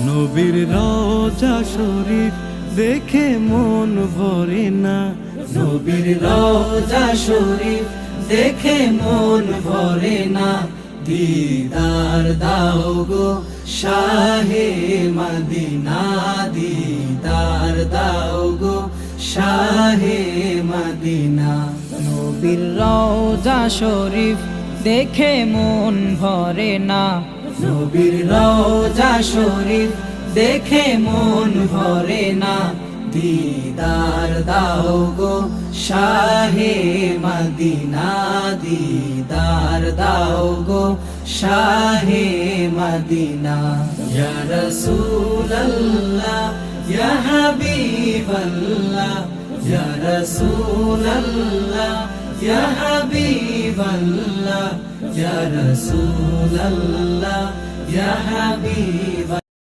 নবীর রওজা শরীফ দেখে মন ভরে না, নবীর রওজা শরীফ দেখে মন ভরে না। দিদার দাও গো শাহে মদিনা, দিদার দাও গো শাহে মদিনা। নবীর রওজা শরীফ দেখে মন ভরে না, নবীর রওজা শরীফ দেখে মন ভরে না। দিদার দাও গো শাহে মদিনা, দিদার দাও গো শাহে মদিনা। ইয়া রাসূলুল্লাহ ইয়া হাবিবাল্লাহ, ইয়া রাসূলুল্লাহ ইয়া হাবিবাল্লাহ, ইয়া রাসূলুল্লাহ ইয়া হাবিবাল্লাহ।